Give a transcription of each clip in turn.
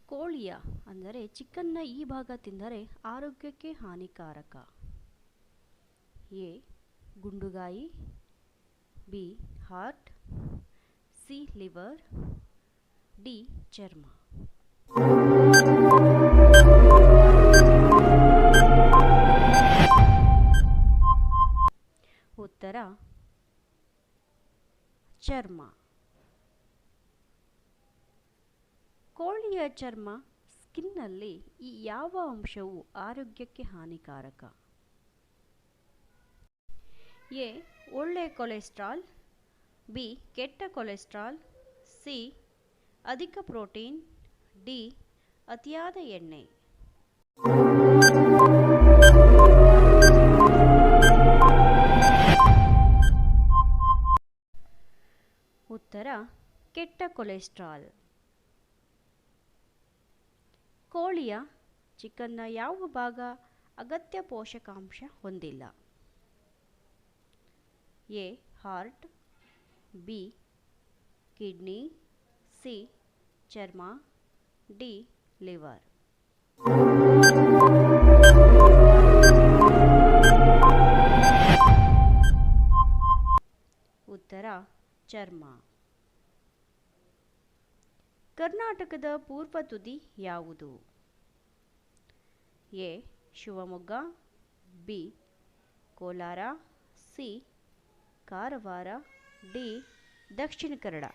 ಕೋಳಿಯ ಅಂದರೆ ಚಿಕನ್ನ ಈ ಭಾಗ ತಿಂದರೆ ಆರೋಗ್ಯಕ್ಕೆ ಹಾನಿಕಾರಕ. ಎ ಗುಂಡುಗಾಯಿ, B heart, C liver, D ಚರ್ಮ. ಉತ್ತರ ಚರ್ಮ. ಕೋಳಿಯ ಚರ್ಮ ಸ್ಕಿನ್ನಲ್ಲಿ ಈ ಯಾವ ಅಂಶವು ಆರೋಗ್ಯಕ್ಕೆ ಹಾನಿಕಾರಕ? ಎ ಒಳ್ಳೆ ಕೊಲೆಸ್ಟ್ರಾಲ್, ಬಿ ಕೆಟ್ಟ ಕೊಲೆಸ್ಟ್ರಾಲ್, ಸಿ ಅಧಿಕ ಪ್ರೋಟೀನ್, ಡಿ ಅತಿಯಾದ ಎಣ್ಣೆ. ಉತ್ತರ ಕೆಟ್ಟ ಕೊಲೆಸ್ಟ್ರಾಲ್. ಕೋಳಿಯ ಚಿಕನ್ನ ಯಾವ ಭಾಗ ಅಗತ್ಯ ಪೋಷಕಾಂಶ ಹೊಂದಿಲ್ಲ? A heart, B kidney, C ಚರ್ಮ, ಡಿ ಲಿವರ್. ಉತ್ತರ ಚರ್ಮ. ಕರ್ನಾಟಕದ ಪೂರ್ವ ತುದಿ ಯಾವುದು? A Shivamogga, B Kolar, C Karwar, D Dakshina Kannada.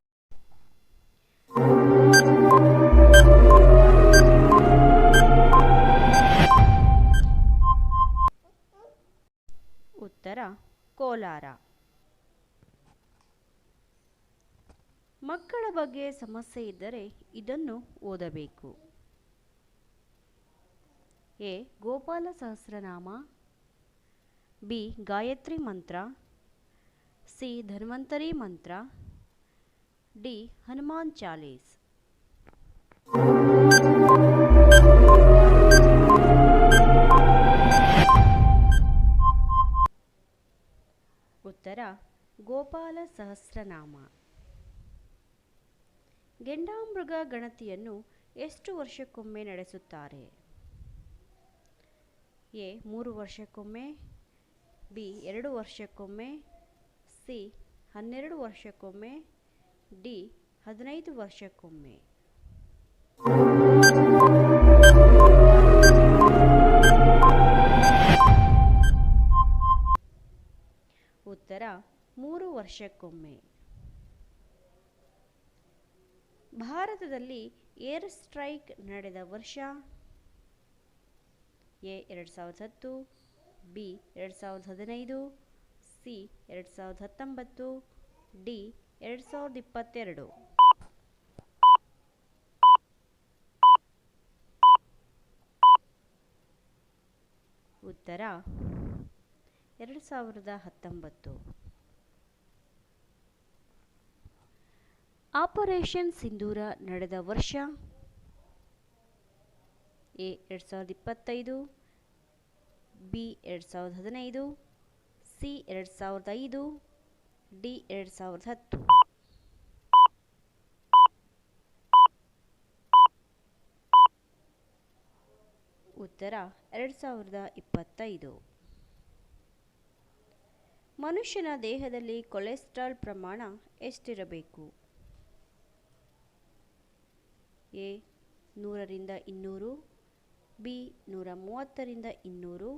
ಉತ್ತರ ಕೋಲಾರ. ಮಕ್ಕಳ ಬಗ್ಗೆ ಸಮಸ್ಯೆ ಇದ್ದರೆ ಇದನ್ನು ಓದಬೇಕು. A Gopala Sahasranama, B Gayatri ಮಂತ್ರ, ಸಿ ಧನ್ವಂತರಿ ಮಂತ್ರ, ಡಿ ಹನುಮಾನ್ ಚಾಲೀಸ್. ಉತ್ತರ ಗೋಪಾಲ ಸಹಸ್ರನಾಮ. ಗೆಂಡಾಮೃಗ ಗಣತಿಯನ್ನು ಎಷ್ಟು ವರ್ಷಕ್ಕೊಮ್ಮೆ ನಡೆಸುತ್ತಾರೆ? ಎ 3 ವರ್ಷಕ್ಕೊಮ್ಮೆ, ಬಿ 2 ವರ್ಷಕ್ಕೊಮ್ಮೆ, ಸಿ 12 ವರ್ಷಕ್ಕೊಮ್ಮೆ, ಡಿ 15 ವರ್ಷಕ್ಕೊಮ್ಮೆ. ಉತ್ತರ 3 ವರ್ಷಕ್ಕೊಮ್ಮೆ. ಭಾರತದಲ್ಲಿ ಏರ್ ಸ್ಟ್ರೈಕ್ ನಡೆದ ವರ್ಷ? A 2010, B 2015, C 2019, D 2022. ಉತ್ತರ 2019. ಆಪರೇಷನ್ ಸಿಂಧೂರ ನಡೆದ ವರ್ಷ? A 2025, B 2015, C 2005, D 2010. ಉತ್ತರ 2025. ಮನುಷ್ಯನ ದೇಹದಲ್ಲಿ ಕೊಲೆಸ್ಟ್ರಾಲ್ ಪ್ರಮಾಣ ಎಷ್ಟಿರಬೇಕು? ಎ 100ರಿಂದ 200, ಬಿ 130ರಿಂದ 200,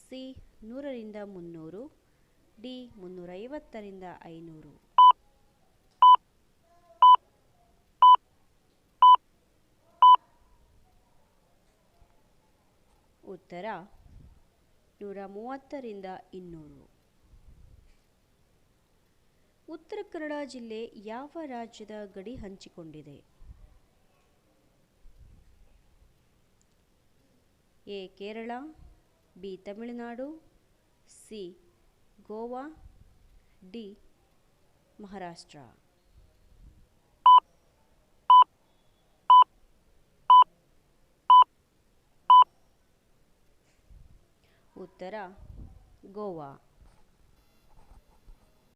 ಸಿ 100ರಿಂದ 300, ಡಿ 350ರಿಂದ 500. ಉತ್ತರ 130ರಿಂದ 200. ಉತ್ತರ ಕನ್ನಡ ಜಿಲ್ಲೆ ಯಾವ ರಾಜ್ಯದ ಗಡಿ ಹಂಚಿಕೊಂಡಿದೆ? A Kerala, B Tamil Nadu, C Goa, D Maharashtra. ಉತ್ತರ ಗೋವಾ.